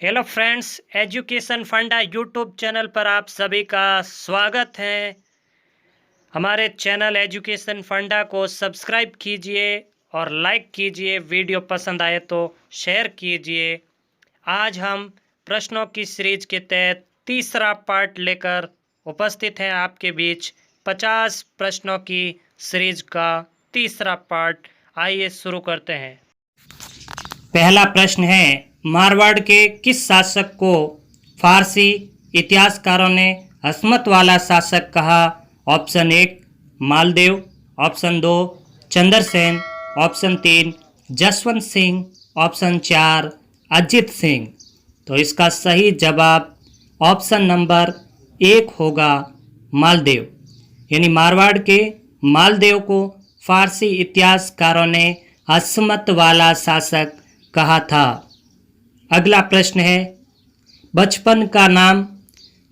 Hello friends, education फंडा YouTube channel पर आप सभी का स्वागत है। हमारे चैनल एजुकेशन फंडा को सब्सक्राइब कीजिए और लाइक कीजिए। वीडियो पसंद आए तो शेयर कीजिए। आज हम प्रश्नों की सीरीज के तहत तीसरा पार्ट लेकर उपस्थित हैं आपके बीच। 50 प्रश्नों की सीरीज का तीसरा पार्ट। आइए शुरू करते हैं। पहला प्रश्न है, मारवाड़ के किस शासक को फारसी इतिहासकारों ने हस्मत वाला शासक कहा? Option 1 Maldev, option 2 Chandrasen, option 3 Jaswant Singh, option 4 Ajit Singh. तो इसका सही जवाब ऑप्शन नंबर 1 होगा, मालदेव। यानी मारवाड़ के मालदेव को फारसी इतिहासकारों ने हस्मत वाला शासक कहा था। अगला प्रश्न है, बचपन का नाम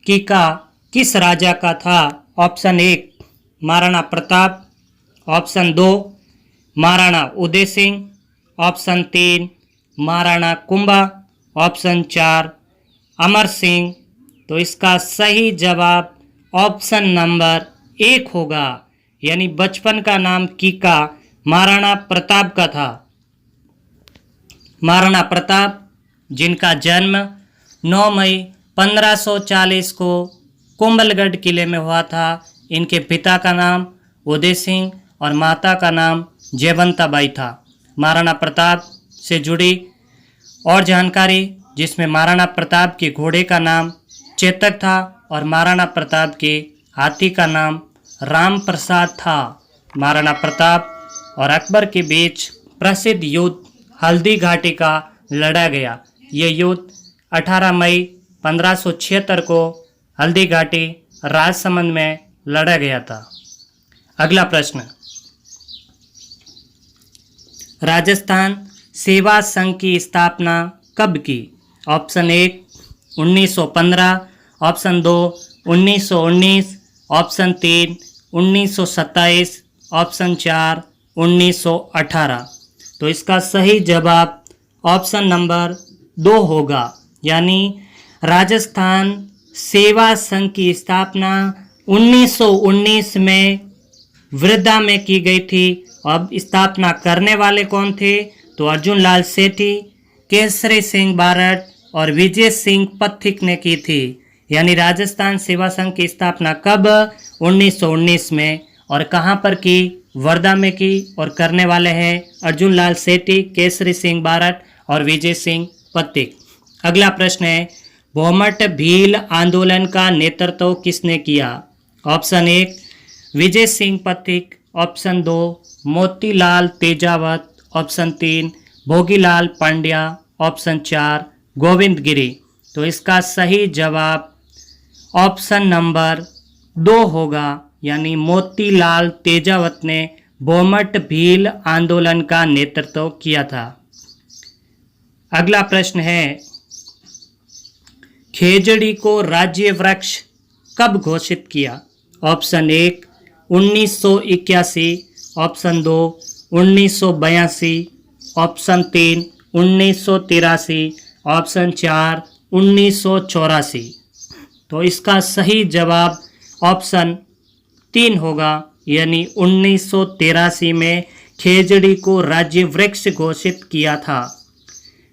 कीका किस राजा का था? Option 1 Maharana Pratap, option 2 Maharana Uday Singh, option 3 Maharana Kumbha, option 4 Amar Singh. तो इसका सही जवाब ऑप्शन नंबर 1 होगा। यानी बचपन का नाम कीका महाराणा प्रताप का था। महाराणा प्रताप जिनका जन्म 9 मई 1540 को कुंभलगढ़ किले में हुआ था। इनके पिता का नाम उदय सिंह और माता का नाम जयवंताबाई था। महाराणा प्रताप से जुड़ी और जानकारी, जिसमें महाराणा प्रताप के घोड़े का नाम चेतक था और महाराणा प्रताप के हाथी का नाम राम प्रसाद था। महाराणा प्रताप और अकबर के बीच प्रसिद्ध युद्ध हल्दी घाटी का लड़ा गया। ये युद्ध 18 मई 1576 को हल्दी घाटी राजसमंद में लड़ा गया था। अगला प्रश्न, राजस्थान सेवा संघ की स्थापना कब की? Option 1 1915, option 2 1919, option 3 1927, option 4 1918। तो इसका सही जवाब ऑप्शन नंबर 2 होगा। यानी राजस्थान सेवा संघ की स्थापना 1919 में वृद्धा में की गई थी। अब स्थापना करने वाले कौन थे? तो अर्जुन लाल सेठी, केसरी सिंह बारठ और विजय सिंह पथिक ने की थी। यानी राजस्थान सेवा संघ की स्थापना कब? 1919 में। और कहाँ पर की? वर्धा में की। और करने वाले हैं अर्जुन लाल सेठी, केसरी सिंह बारठ और विजय सिंह पथिक। अगला प्रश्न है, भोमट भील आंदोलन का नेतृत्व किसने किया? Option 1 Vijay Singh Pathik, option 2 Motilal Tejawat, option 3 Bhogilal Pandya, option 4 Govind Giri. तो इसका सही जवाब ऑप्शन नंबर 2 होगा। यानी मोतीलाल तेजावत ने भोमट भील आंदोलन का नेतृत्व किया था। अगला प्रश्न है, खेजड़ी को राज्य वृक्ष कब घोषित किया? Option 1 1981, option 2 1982, option 3 1983, option 4 1984। तो इसका सही जवाब ऑप्शन 3 होगा। यानी 1983 में खेजड़ी को राज्य वृक्ष घोषित किया था।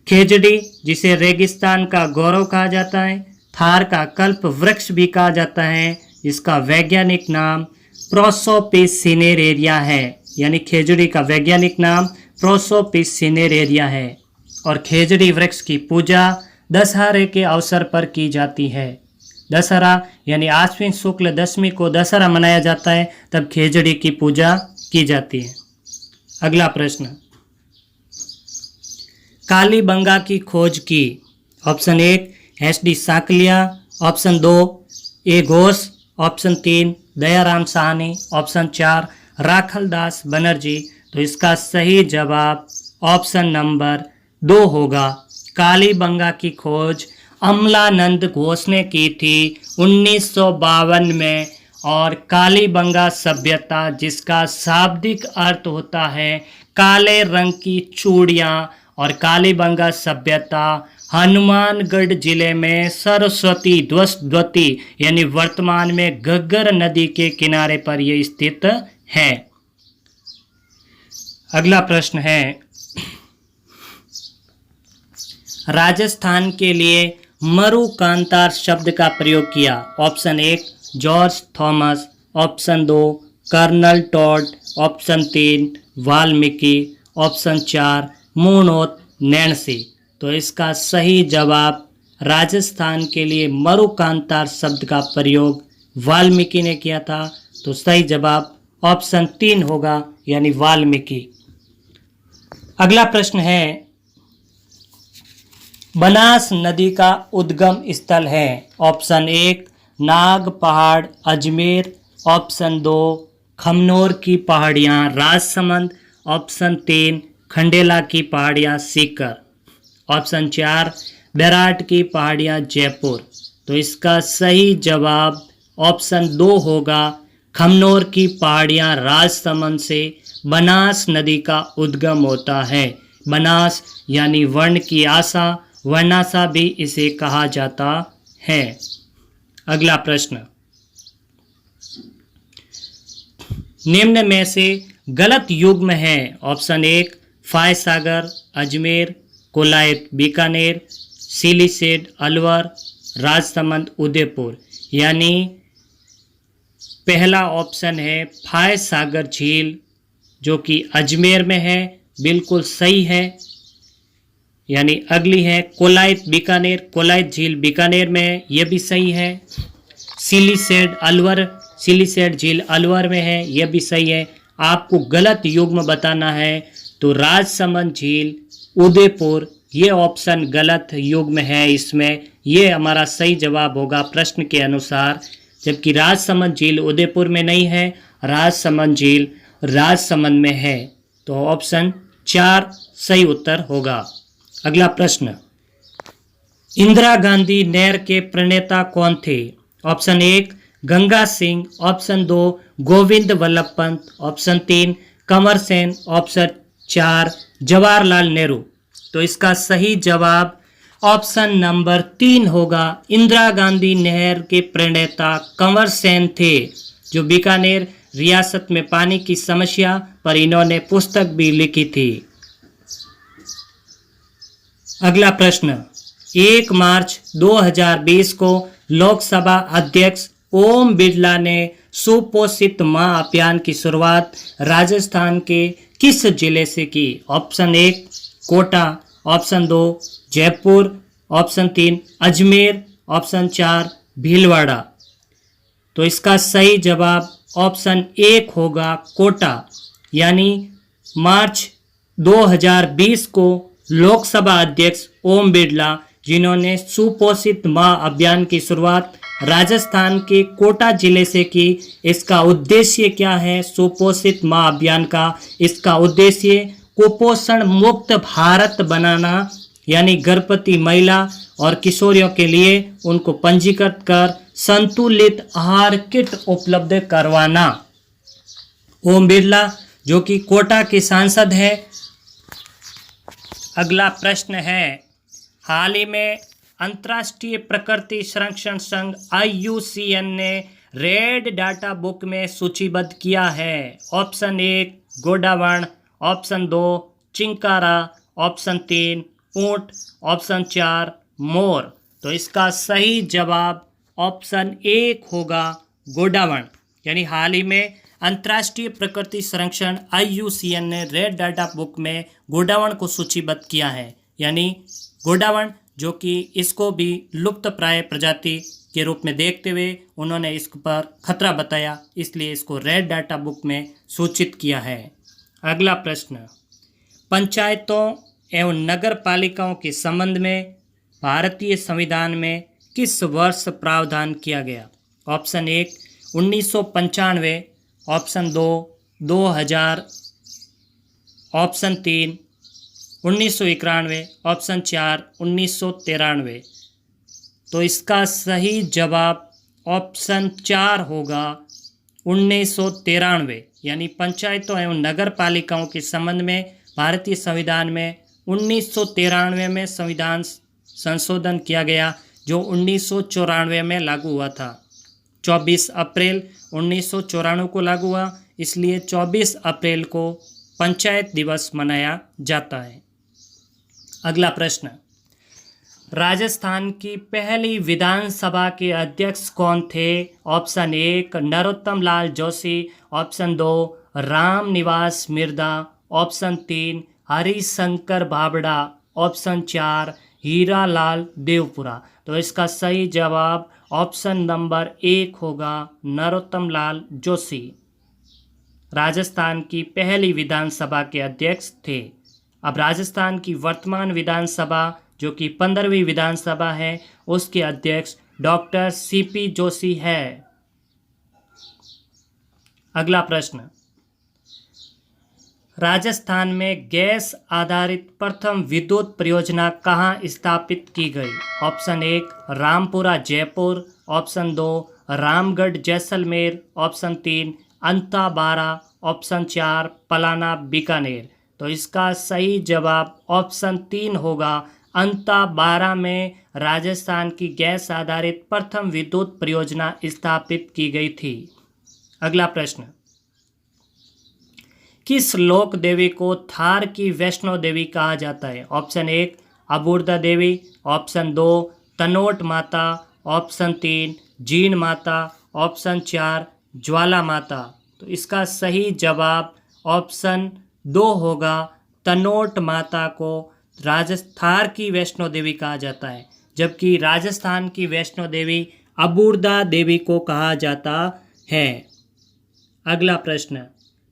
खेजड़ी, जिसे रेगिस्तान का गौरव कहा जाता है, थार का कल्प वृक्ष भी कहा जाता है, इसका वैज्ञानिक नाम प्रोसोपिस सिनेरेरिया है। यानी खेजड़ी का वैज्ञानिक नाम प्रोसोपिस सिनेरेरिया है। और खेजड़ी वृक्ष की पूजा दशहरे के अवसर पर की जाती है। दशहरा यानी आश्विन शुक्ल दशमी को दशहरा मनाया जाता है, तब खेजड़ी की पूजा की जाती है। अगला प्रश्न, कालीबंगा की खोज की? Option 1 S D. Sankalia, option 2 A Ghosh, option 3 Dayaram Sahni, option 4 Rakhaldas Banerjee. तो इसका सही जवाब ऑप्शन नंबर 2 होगा। कालीबंगा की खोज अमलानंद घोष ने की थी 1952 में। और कालीबंगा सभ्यता, जिसका शाब्दिक अर्थ होता है काले रंग की चूड़ियाँ, और कालीबंगा सभ्यता हनुमानगढ़ जिले में सरस्वती ध्वस्वती यानी वर्तमान में घग्गर नदी के किनारे पर यह स्थित है। अगला प्रश्न है, राजस्थान के लिए मरुकांतार शब्द का प्रयोग किया। Option 1 George Thomas, option 2 colonel Tod, option 3 Valmiki, option 4 Munot Nancy. तो इसका सही जवाब राजस्थान के लिए मरुकांतार शब्द का प्रयोग वाल्मीकि ने किया था। तो सही जवाब ऑप्शन 3 होगा, यानी वाल्मीकि। अगला प्रश्न है, बनास नदी का उद्गम स्थल है। ऑप्शन 1 नाग पहाड़ अजमेर, ऑप्शन 2 खमनोर की पहाड़ियाँ राजसमंद, ऑप्शन 3 खंडेला की पहाड़ियाँ सीकर, ऑप्शन 4 बैराट की पहाड़ियाँ जयपुर। तो इसका सही जवाब ऑप्शन 2 होगा, खमनोर की पहाड़ियाँ राजसमंद से बनास नदी का उद्गम होता है। बनास यानी वर्ण की आशा, वर्णाशा भी इसे कहा जाता है। अगला प्रश्न, निम्न में से गलत युग्म है। ऑप्शन 1 फायसागर अजमेर, कोलायत बीकानेर, सिलीसेड अलवर, राजसमंद उदयपुर। यानी पहला ऑप्शन है फायसागर झील जो कि अजमेर में है, बिल्कुल सही है। यानी अगली है कोलायत बीकानेर, कोलायत झील बीकानेर में है, यह भी सही है। सिलीसेड अलवर, सिलीसेड झील अलवर में है, यह भी सही है। आपको गलत युग्म बताना है तो राजसमंद झील उदयपुर, ये ऑप्शन गलत युग्म है इसमें, ये हमारा सही जवाब होगा प्रश्न के अनुसार। जबकि राजसमंद झील उदयपुर में नहीं है, राजसमंद झील राजसमंद में है। तो ऑप्शन 4 सही उत्तर होगा। अगला प्रश्न, इंदिरा गांधी नहर के प्रणेता कौन थे। Option 1 Ganga Singh, option 2 Govind Vallabh Pant, option 3 Kanwar Sen, option 4 Jawaharlal Nehru. तो इसका सही जवाब ऑप्शन नंबर 3 होगा। इंदिरा गांधी नहर के प्रणेता कंवर सेन थे, जो बीकानेर रियासत में पानी की समस्या पर इन्होंने पुस्तक भी लिखी थी। अगला प्रश्न, 1 मार्च 2020 को लोकसभा अध्यक्ष ओम बिरला ने सुपोषित मां अभियान की शुरुआत राजस्थान के किस जिले से की। Option 1 Kota, option 2 Jaipur, option 3 Ajmer, option 4 Bhilwara. तो इसका सही जवाब ऑप्शन 1 होगा कोटा। यानी मार्च 2020 को लोकसभा अध्यक्ष ओम बिरला, जिन्होंने सुपोषित मां अभियान की शुरुआत राजस्थान के कोटा जिले से की। इसका उद्देश्य क्या है सुपोषित मां अभियान का? इसका उद्देश्य कुपोषण मुक्त भारत बनाना, यानी गर्भवती महिला और किशोरियों के लिए उनको पंजीकृत कर संतुलित आहार किट उपलब्ध करवाना। ओम बिरला जो कि कोटा के सांसद हैं। अगला प्रश्न है, हाल ही में अंतर्राष्ट्रीय प्रकृति संरक्षण संघ IUCN ने रेड डाटा बुक में सूचीबद्ध किया है। ऑप्शन 1 गोडावण, ऑप्शन 2 चिंकारा, ऑप्शन 3 ऊंट, ऑप्शन 4 मोर। तो इसका सही जवाब ऑप्शन 1 होगा गोडावण। यानी हाल ही में अंतर्राष्ट्रीय प्रकृति संरक्षण IUCN ने रेड डाटा बुक में गोडावण को सूचीबद्ध किया है। यानी गोडावण जो कि इसको भी लुप्त प्राय प्रजाति के रूप में देखते हुए उन्होंने इस पर खतरा बताया, इसलिए इसको रेड डाटा बुक में सूचित किया है। अगला प्रश्न, पंचायतों एवं नगर पालिकाओं के संबंध में भारतीय संविधान में किस वर्ष प्रावधान किया गया? Option 1 1995, option 2 2000, option 3 1991, option 4 1993। तो इसका सही जवाब ऑप्शन 4 होगा 1993। यानी पंचायतों एवं नगर पालिकाओं के संबंध में भारतीय संविधान में 1993 में संविधान संशोधन किया गया जो 1994 में लागू हुआ था। 24 अप्रैल 1994 को लागू हुआ, इसलिए 24 अप्रैल को पंचायत दिवस मनाया जाता है। अगला प्रश्न, राजस्थान की पहली विधानसभा के अध्यक्ष कौन थे? ऑप्शन 1 नरोत्तम लाल Joshi, option 2 Ram Niwas Mirdha, option 3 Harishankar भाबड़ा, option 4 Hiralal Devpura. तो इसका सही जवाब ऑप्शन नंबर 1 होगा, नरोत्तम लाल जोशी राजस्थान की पहली विधानसभा के अध्यक्ष थे। अब राजस्थान की वर्तमान विधानसभा जो कि 15वीं विधानसभा है, उसके अध्यक्ष डॉक्टर सीपी जोशी है। अगला प्रश्न, राजस्थान में गैस आधारित प्रथम विद्युत परियोजना कहाँ स्थापित की गई? Option 1 Rampura Jaipur, option 2 Ramgarh Jaisalmer, option 3 Antabara, option 4 Palana Bikaner. तो इसका सही जवाब ऑप्शन 3 होगा, अंताबारा में राजस्थान की गैस आधारित प्रथम विद्युत परियोजना स्थापित की गई थी। अगला प्रश्न, किस लोक देवी को थार की वैष्णो देवी कहा जाता है? ऑप्शन 1 अबूर्दा देवी, ऑप्शन 2 तनोट माता, ऑप्शन 3 जीन माता, ऑप्शन 4 ज्वाला माता। तो इसका सही जवाब ऑप्शन 2 होगा, तनोट माता को थार की वैष्णो देवी कहा जाता है, जबकि राजस्थान की वैष्णो देवी अबूर्दा देवी को कहा जाता है। अगला प्रश्न,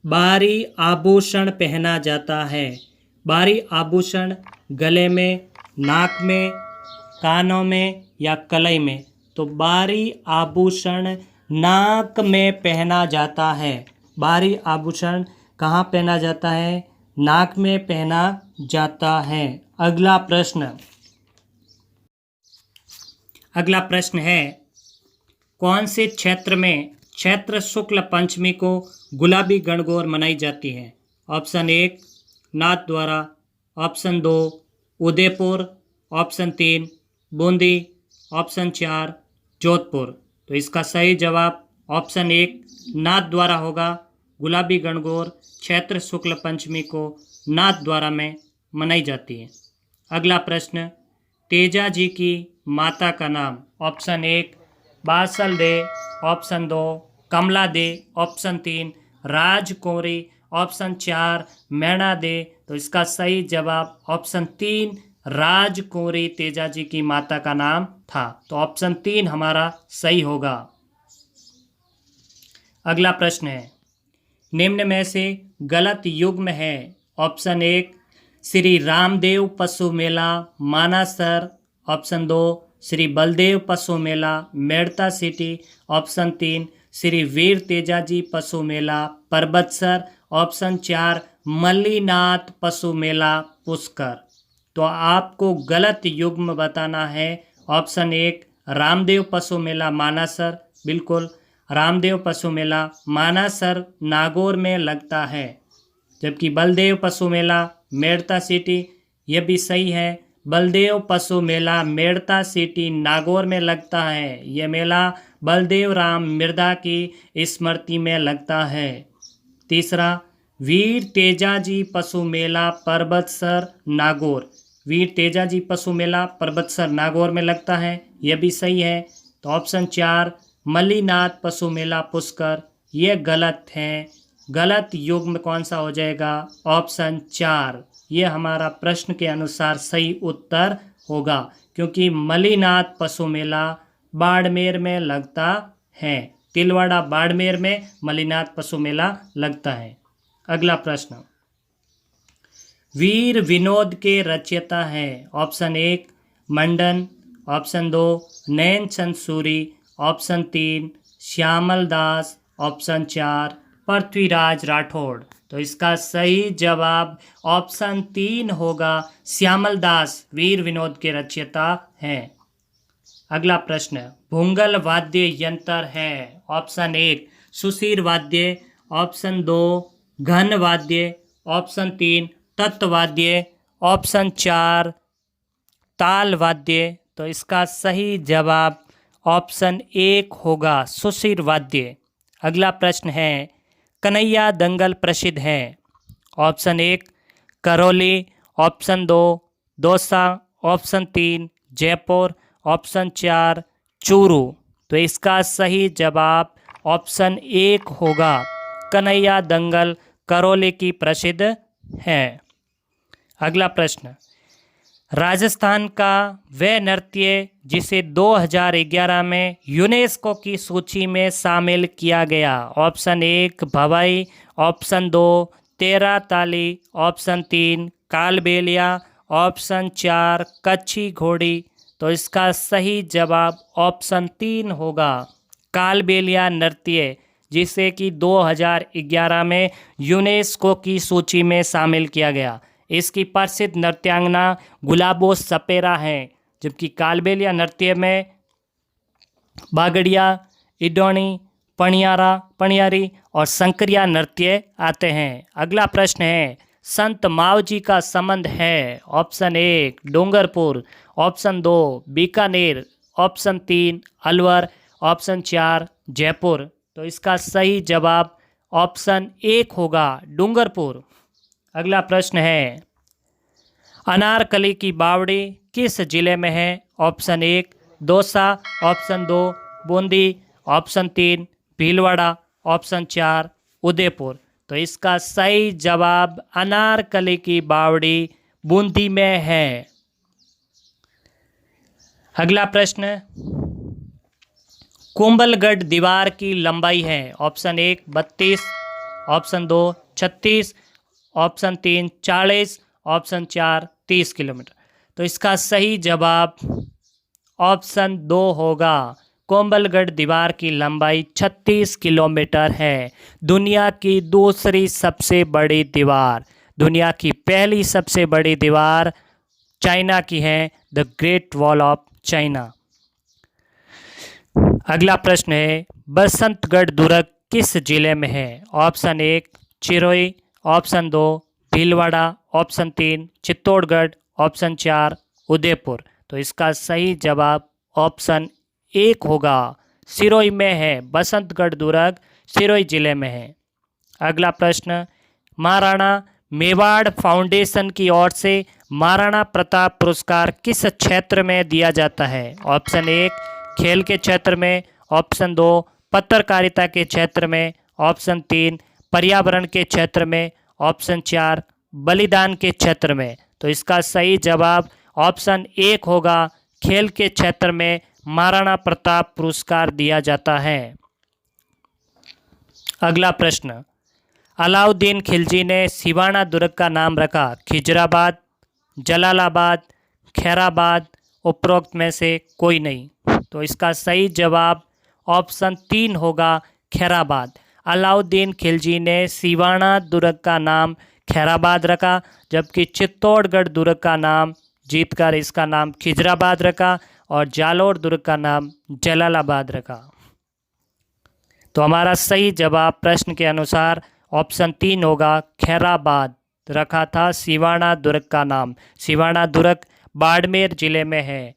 बाहरी आभूषण पहना जाता है। बाहरी आभूषण गले में, नाक में, कानों में या कलाई में? तो बाहरी आभूषण नाक में पहना जाता है। बाहरी आभूषण कहाँ पहना जाता है? नाक में पहना जाता है। अगला प्रश्न है, कौन से क्षेत्र में चैत्र शुक्ल पंचमी को गुलाबी गणगौर मनाई जाती है? Option 1 Nathdwara, option 2 Udaipur, option 3 Bundi, option 4 Jodhpur. तो इसका सही जवाब ऑप्शन 1 नाथद्वारा होगा। गुलाबी गणगौर चैत्र शुक्ल पंचमी को नाथद्वारा में मनाई जाती है। अगला प्रश्न, तेजा जी की माता का नाम? ऑप्शन 1 बासल दे, ऑप्शन 2 कमला दे, ऑप्शन 3 राजकौरी, ऑप्शन 4 मैना दे। तो इसका सही जवाब ऑप्शन 3 राजकौरी तेजा जी की माता का नाम था। तो ऑप्शन 3 हमारा सही होगा। अगला प्रश्न है, निम्न में से गलत युग्म है? ऑप्शन 1 श्री रामदेव पशु मेला मानासर, ऑप्शन 2 श्री बलदेव पशु मेला मेड़ता सिटी, ऑप्शन 3 श्री वीर तेजाजी पशु मेला परबतसर, ऑप्शन 4 मल्लीनाथ पशु मेला पुष्कर। तो आपको गलत युग्म बताना है। ऑप्शन 1 रामदेव पशु मेला मानासर, बिल्कुल रामदेव पशु मेला मानासर नागौर में लगता है, जबकि बलदेव पशु मेला मेड़ता सिटी, यह भी सही है। बलदेव पशु मेला मेड़ता सिटी नागौर में लगता है। यह मेला बलदेव राम मिर्धा की स्मृति में लगता है। तीसरा, वीर तेजाजी पशु मेला परबतसर नागौर, वीर तेजाजी पशु मेला परबतसर नागौर में लगता है, यह भी सही है। तो ऑप्शन 4 मल्लीनाथ पशु मेला पुष्कर, यह गलत है। गलत युग्म कौन सा हो जाएगा? ऑप्शन 4, यह हमारा प्रश्न के अनुसार सही उत्तर होगा, क्योंकि मल्लीनाथ पशु मेला बाड़मेर में लगता है। तिलवाड़ा बाड़मेर में मल्लीनाथ पशु मेला लगता है। अगला प्रश्न, वीर विनोद के रचयिता है? ऑप्शन 1 मंडन, ऑप्शन 2 नैन चंद सूरी, ऑप्शन 3 श्यामल दास, ऑप्शन 4 पृथ्वीराज राठौड़। तो इसका सही जवाब ऑप्शन 3 होगा, श्यामल दास वीर विनोद के रचयिता हैं। अगला प्रश्न, भूंगल वाद्य यंत्र है? ऑप्शन 1 सुशीर वाद्य, ऑप्शन 2 घन वाद्य, ऑप्शन 3 तत्वाद्य, ऑप्शन 4 ताल वाद्य। तो इसका सही जवाब ऑप्शन 1 होगा, सुशिर वाद्य। अगला प्रश्न है, कन्हैया दंगल प्रसिद्ध है। Option 1 Karauli, option 2 Dausa, option 3 Jaipur, option 4 Churu. तो इसका सही जवाब ऑप्शन 1 होगा, कन्हैया दंगल करौली की प्रसिद्ध है। अगला प्रश्न, राजस्थान का वह नृत्य जिसे 2011 में यूनेस्को की सूची में शामिल किया गया। ऑप्शन 1 भवाई, ऑप्शन 2 तेरा ताली, ऑप्शन 3 कालबेलिया, ऑप्शन 4 कच्छी घोड़ी। तो इसका सही जवाब ऑप्शन 3 होगा, कालबेलिया नृत्य, जिसे कि 2011 में यूनेस्को की सूची में शामिल किया गया। इसकी प्रसिद्ध नृत्यांगना गुलाबो सपेरा हैं, जबकि कालबेलिया नृत्य में बागड़िया, इडोनी, पणियारी और संकरिया नृत्य आते हैं। अगला प्रश्न है, संत मावजी का संबंध है। Option 1 Dungarpur, option 2 Bikaner, option 3 Alwar, option 4 Jaipur. तो इसका सही जवाब ऑप्शन 1 होगा, डूंगरपुर। अगला प्रश्न है, अनारकली की बावड़ी किस जिले में है। Option 1 Dausa, option 2 Bundi, option 3 Bhilwara, option 4 Udaipur. तो इसका सही जवाब अनारकली की बावड़ी बूंदी में है। अगला प्रश्न, कुंभलगढ़ दीवार की लंबाई है। Option 1 32, option 2 36, option 3 40, option 4 30 kilometre. तो इसका सही जवाब ऑप्शन 2 होगा, कुंभलगढ़ दीवार की लंबाई 36 किलोमीटर है। दुनिया की दूसरी सबसे बड़ी दीवार, दुनिया की पहली सबसे बड़ी दीवार चाइना की है, the great wall of China. अगला प्रश्न है, बसंतगढ़ दुर्ग किस जिले में है। Option 1 Chiroi, option 2 Bhilwara, option 3 Chittorgarh, option 4 Udaipur. तो इसका सही जवाब ऑप्शन 1 होगा, सिरोही में है। बसंतगढ़ दुर्ग सिरोही जिले में है। अगला प्रश्न, महाराणा मेवाड़ फाउंडेशन की ओर से महाराणा प्रताप पुरस्कार किस क्षेत्र में दिया जाता है। ऑप्शन 1 खेल के क्षेत्र में, ऑप्शन 2 पत्रकारिता के क्षेत्र में, ऑप्शन 3 पर्यावरण के क्षेत्र में, ऑप्शन 4 बलिदान के क्षेत्र में। तो इसका सही जवाब ऑप्शन 1 होगा, खेल के क्षेत्र में महाराणा प्रताप पुरस्कार दिया जाता है। अगला प्रश्न, अलाउद्दीन खिलजी ने सिवाना दुर्ग का नाम रखा खिजराबाद, जलालाबाद, खैराबाद, उपरोक्त में से कोई नहीं। तो इसका सही जवाब ऑप्शन 3 होगा, खैराबाद। अलाउद्दीन खिलजी ने सिवाना दुर्ग का नाम खैराबाद रखा, जबकि चित्तौड़गढ़ दुर्ग का नाम जीतकर इसका नाम खिजराबाद रखा और जालोर दुर्ग का नाम जलालाबाद रखा। तो हमारा सही जवाब प्रश्न के अनुसार ऑप्शन 3 होगा, खैराबाद रखा था सिवाना दुर्ग का नाम। सिवाना दुर्ग बाड़मेर जिले में है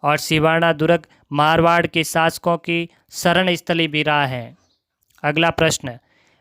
और सिवाना दुर्ग मारवाड़ के शासकों की शरण स्थली भी रहा है। अगला प्रश्न,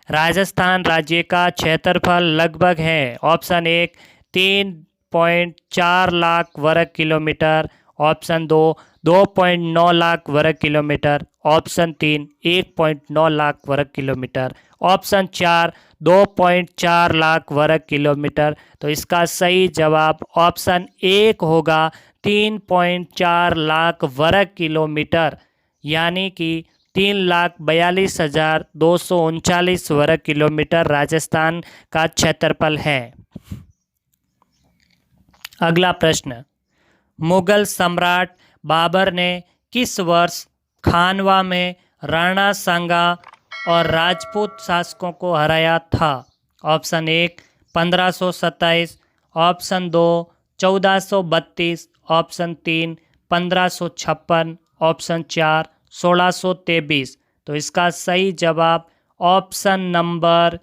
राजस्थान राज्य का क्षेत्रफल लगभग है। ऑप्शन 1 3.4 लाख वर्ग किलोमीटर, ऑप्शन 2 2.9 लाख वर्ग किलोमीटर, ऑप्शन 3 1.9 लाख वर्ग किलोमीटर, ऑप्शन 4 2.4 लाख वर्ग किलोमीटर। तो इसका सही जवाब ऑप्शन 1 होगा, 3.4 लाख वर्ग किलोमीटर, यानी कि 3,42,239 वर्ग किलोमीटर राजस्थान का क्षेत्रफल है। अगला प्रश्न, मुगल सम्राट बाबर ने किस वर्ष खानवा में राणा सांगा और राजपूत शासकों को हराया था। Option 1 1527, option 2 1432, option 3 1556, option 4 1623। तो इसका सही जवाब ऑप्शन नंबर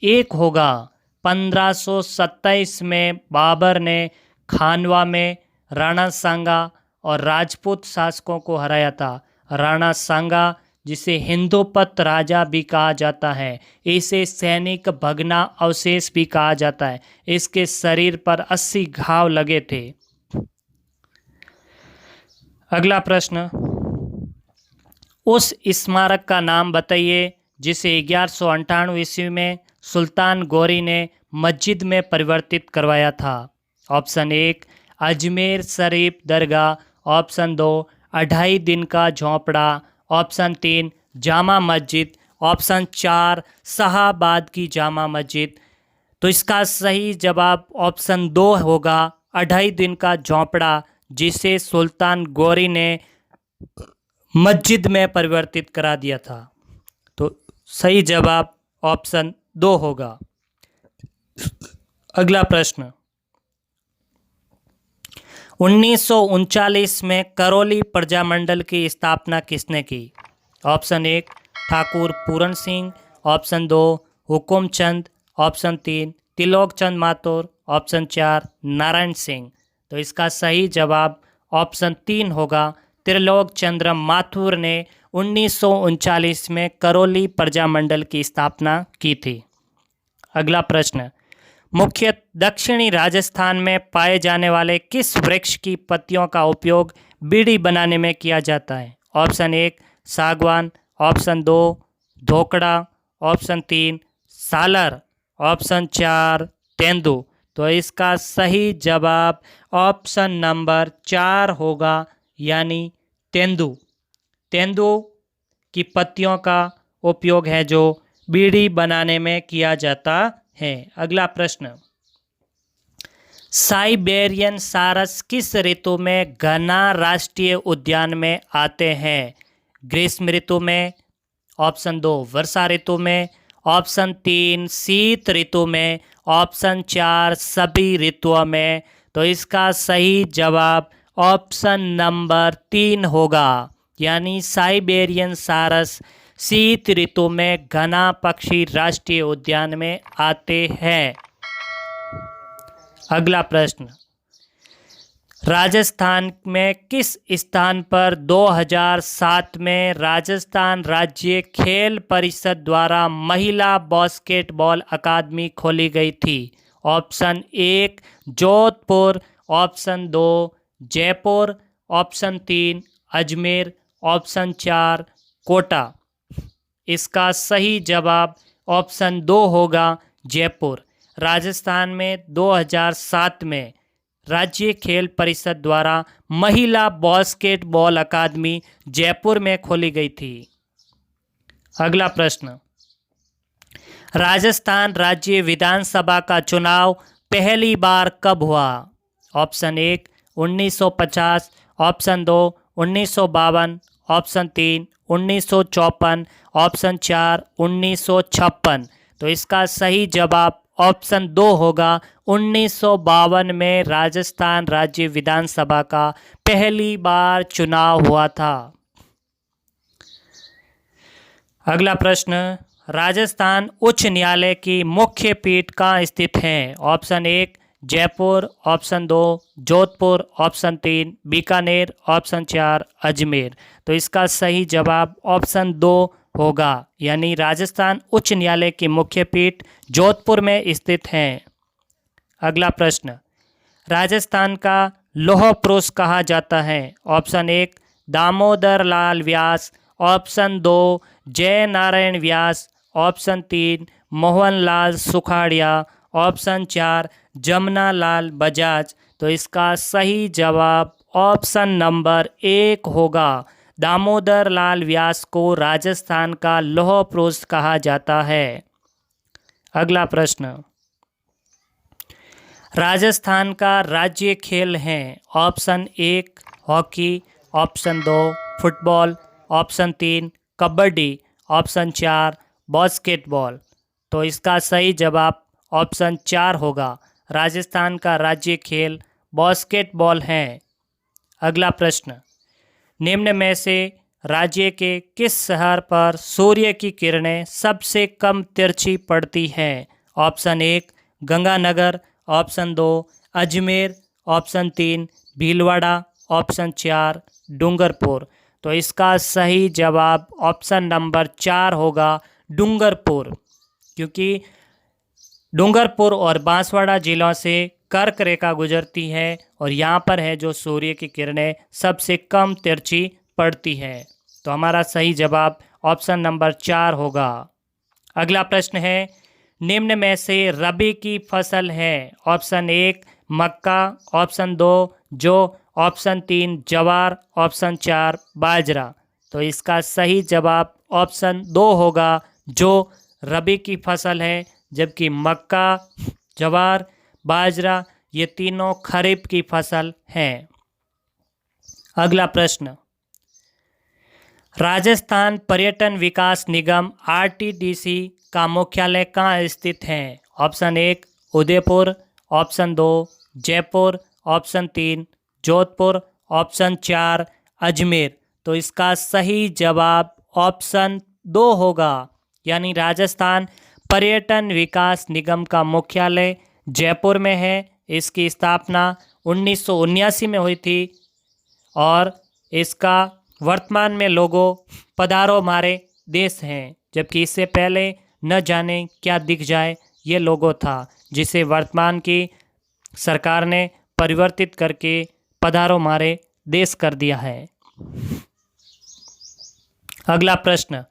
1 होगा, 1527 में बाबर ने खानवा में राणा सांगा और राजपूत शासकों को हराया था। राणा सांगा, जिसे हिंदुपत राजा भी कहा जाता है, इसे सैनिक भग्ना अवशेष भी कहा जाता है। इसके शरीर पर 80 घाव लगे थे। अगला प्रश्न, उस स्मारक का नाम बताइए जिसे 1198 ईस्वी में सुल्तान गौरी ने मस्जिद में परिवर्तित करवाया था। ऑप्शन 1 अजमेर शरीफ दरगाह, ऑप्शन 2 2.5 दिन का झोंपड़ा, ऑप्शन 3 जामा मस्जिद, ऑप्शन 4 शाहाबाद की जामा मस्जिद। तो इसका सही जवाब ऑप्शन 2 होगा, 2.5 दिन का झोंपड़ा, जिसे सुल्तान गौरी ने मस्जिद में परिवर्तित करा दिया था। तो सही जवाब ऑप्शन 2 होगा। अगला प्रश्न, 1939 में करौली प्रजामंडल की स्थापना किसने की? Option 1 Thakur Puran Singh, option 2 Hukumchand, option 3 Tilok चंद माथुर, ऑप्शन 4 नारायण सिंह। तो इसका सही जवाब ऑप्शन 3 होगा, त्रिलोक चंद्र माथुर ने 1939 में करौली प्रजामंडल की स्थापना की थी। अगला प्रश्न, मुख्य दक्षिणी राजस्थान में पाए जाने वाले किस वृक्ष की पत्तियों का उपयोग बीड़ी बनाने में किया जाता है? ऑप्शन 1 सागवान, option 2 धोकड़ा, option 3 Salar, option 4 tendu. तो इसका सही जवाब ऑप्शन नंबर 4 होगा, यानी तेंदू। तेंदू की पत्तियों का उपयोग है जो बीड़ी बनाने में किया जाता है। अगला प्रश्न, साइबेरियन सारस किस ऋतु में घना राष्ट्रीय उद्यान में आते हैं? ग्रीष्म ऋतु में, ऑप्शन 2 वर्षा ऋतु में, ऑप्शन 3 शीत ऋतु में, ऑप्शन 4 सभी ऋतुओं में। तो इसका सही जवाब ऑप्शन नंबर 3 होगा, यानी साइबेरियन सारस शीत ऋतु में घना पक्षी राष्ट्रीय उद्यान में आते हैं। अगला प्रश्न, राजस्थान में किस स्थान पर 2007 में राजस्थान राज्य खेल परिषद द्वारा महिला बास्केटबॉल अकादमी खोली गई थी? Option 1 Jodhpur, option 2 Jaipur, option 3 Ajmer, option 4 Kota. इसका सही जवाब ऑप्शन 2 होगा, जयपुर। राजस्थान में 2007 में राज्य खेल परिषद द्वारा महिला बास्केटबॉल अकादमी जयपुर में खोली गई थी। अगला प्रश्न, राजस्थान राज्य विधानसभा का चुनाव पहली बार कब हुआ? Option 1 1950, option 2 1952, option 3 1954, option 4 1956। तो इसका सही जवाब ऑप्शन 2 होगा, 1952 में राजस्थान राज्य विधानसभा का पहली बार चुनाव हुआ था। अगला प्रश्न, राजस्थान उच्च न्यायालय की मुख्य पीठ कहाँ स्थित है? Option 1 Jaipur, option 2 Jodhpur, option 3 Bikaner, option 4 Ajmer. तो इसका सही जवाब ऑप्शन 2 होगा, यानी राजस्थान उच्च न्यायालय की मुख्य पीठ जोधपुर में स्थित है। अगला प्रश्न, राजस्थान का लौह पुरुष कहा जाता है? ऑप्शन 1 दामोदर लाल व्यास, ऑप्शन 2 जय नारायण व्यास, ऑप्शन 3 मोहनलाल सुखाड़िया, ऑप्शन 4 जमुना लाल बजाज। तो इसका सही जवाब ऑप्शन नंबर 1 होगा, दामोदर लाल व्यास को राजस्थान का लौह पुरुष कहा जाता है। अगला प्रश्न, राजस्थान का राज्य खेल है? Option 1 hockey, option 2 football, option 3 kabaddi, option 4 basketball. तो इसका सही जवाब ऑप्शन 4 होगा, राजस्थान का राज्य खेल बास्केटबॉल है। अगला प्रश्न, निम्न में से राज्य के किस शहर पर सूर्य की किरणें सबसे कम तिरछी पड़ती हैं? Option 1 Ganganagar, option 2 Ajmer, option 3 Bhilwara, option 4 Dungarpur. तो इसका सही जवाब ऑप्शन नंबर 4 होगा डूंगरपुर, क्योंकि डूंगरपुर और बांसवाड़ा जिलों से कर्क रेखा गुजरती है और यहाँ पर है जो सूर्य की किरणें सबसे कम तिरछी पड़ती है। तो हमारा सही जवाब ऑप्शन नंबर 4 होगा। अगला प्रश्न है, निम्न में से रबी की फसल है? ऑप्शन 1 मक्का, ऑप्शन 2 जौ, ऑप्शन 3 ज्वार, ऑप्शन 4 बाजरा। तो इसका सही जवाब ऑप्शन 2 होगा, जो रबी की फसल है, जबकि मक्का, ज्वार, बाजरा ये तीनों खरीफ की फसल हैं। अगला प्रश्न, राजस्थान पर्यटन विकास निगम आरटीडीसी का मुख्यालय कहाँ स्थित है? Option 1 Udaipur, option 2 Jaipur, option 3 Jodhpur, option 4 Ajmer. तो इसका सही जवाब ऑप्शन 2 होगा, यानी राजस्थान पर्यटन विकास निगम का मुख्यालय जयपुर में है। इसकी स्थापना 1979 में हुई थी और इसका वर्तमान में लोगो पधारो हमारे देश हैं, जबकि इससे पहले न जाने क्या दिख जाए ये लोगो था, जिसे वर्तमान की सरकार ने परिवर्तित करके पधारो हमारे देश कर दिया है। अगला प्रश्न,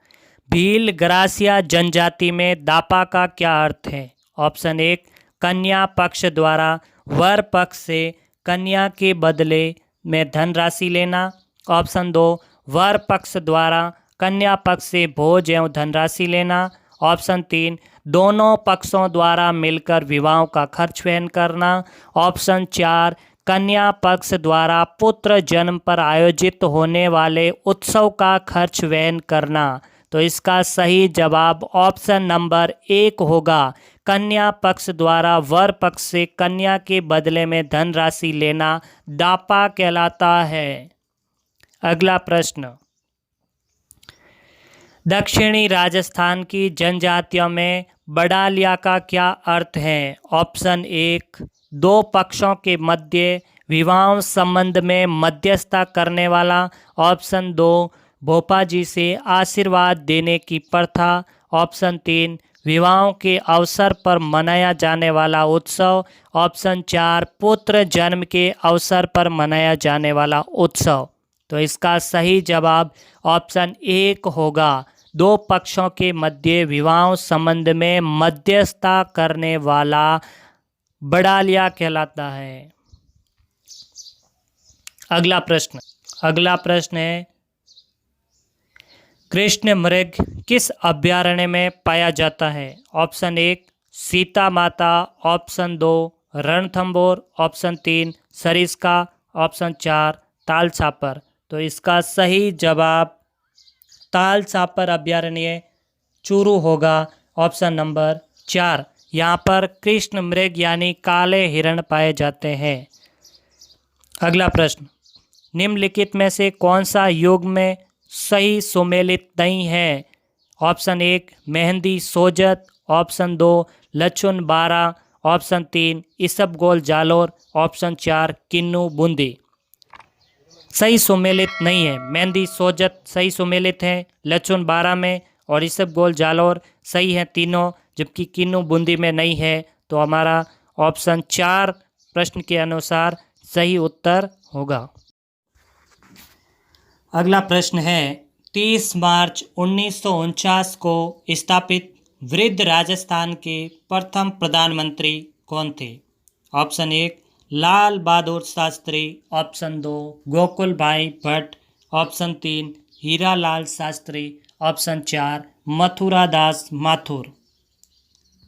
भील ग्रासिया जनजाति में दापा का क्या अर्थ है? ऑप्शन 1 कन्या पक्ष द्वारा वर पक्ष से कन्या के बदले में धनराशि लेना, ऑप्शन 2 वर पक्ष द्वारा कन्या पक्ष से भोज एवं धनराशि लेना, ऑप्शन 3 दोनों पक्षों द्वारा मिलकर विवाह का खर्च वहन करना, ऑप्शन 4 कन्या पक्ष द्वारा पुत्र जन्म पर आयोजित होने वाले उत्सव का खर्च वहन करना। तो इसका सही जवाब ऑप्शन नंबर 1 होगा, कन्या पक्ष द्वारा वर पक्ष से कन्या के बदले में धनराशि लेना दापा कहलाता है। अगला प्रश्न, दक्षिणी राजस्थान की जनजातियों में बड़ालिया का क्या अर्थ है? ऑप्शन 1 दो पक्षों के मध्य विवाह संबंध में मध्यस्थता करने वाला, ऑप्शन 2 भोपा जी से आशीर्वाद देने की प्रथा, ऑप्शन 3 विवाहों के अवसर पर मनाया जाने वाला उत्सव, ऑप्शन 4 पुत्र जन्म के अवसर पर मनाया जाने वाला उत्सव। तो इसका सही जवाब ऑप्शन 1 होगा, दो पक्षों के मध्य विवाह संबंध में मध्यस्थता करने वाला बड़ालिया कहलाता है। अगला प्रश्न है, कृष्ण मृग किस अभयारण्य में पाया जाता है? ऑप्शन 1 सीता माता, option 2 Ranthambore, option 3 Sariska, option 4 Tal Chhapar. तो इसका सही जवाब ताल छापर अभयारण्य चूरू होगा, ऑप्शन नंबर 4। यहाँ पर कृष्ण मृग यानी काले हिरण पाए जाते हैं। अगला प्रश्न, निम्नलिखित में से कौन सा युग में सही सुमेलित नहीं है? ऑप्शन 1 मेहंदी सोजत, ऑप्शन 2 लचुन बारा, ऑप्शन 3 इसबगोल जालोर, ऑप्शन 4 किन्नू बूंदी। सही सुमेलित नहीं है। मेहंदी सोजत सही सुमेलित है लचुन बारा में, और इसबगोल जालोर सही है तीनों, जबकि किन्नू बूंदी में नहीं है। तो हमारा ऑप्शन 4 प्रश्न के अनुसार सही उत्तर होगा। अगला प्रश्न है, 30 मार्च 1949 को स्थापित वृद्ध राजस्थान के प्रथम प्रधानमंत्री कौन थे? ऑप्शन 1 लाल बहादुर शास्त्री, ऑप्शन 2 गोकुल भाई भट्ट, ऑप्शन 3 हीरालाल शास्त्री, ऑप्शन 4 मथुरादास माथुर।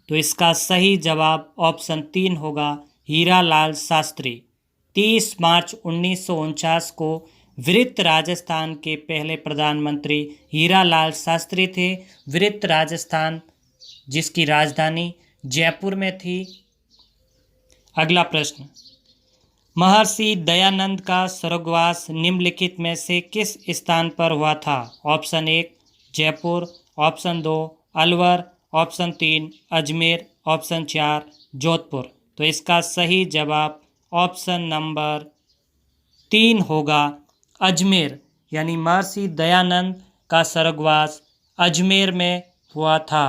तो इसका सही जवाब ऑप्शन 3 होगा, हीरालाल शास्त्री। 30 मार्च 1949 को वृत्त राजस्थान के पहले प्रधानमंत्री हीरालाल शास्त्री थे। वृत्त राजस्थान जिसकी राजधानी जयपुर में थी। अगला प्रश्न, महर्षि दयानंद का स्वर्गवास निम्नलिखित में से किस स्थान पर हुआ था? Option 1 Jaipur, option 2 Alwar, option 3 Ajmer, option 4 Jodhpur. तो इसका सही जवाब ऑप्शन नंबर 3 होगा अजमेर, यानी महर्षि दयानंद का स्वर्गवास अजमेर में हुआ था।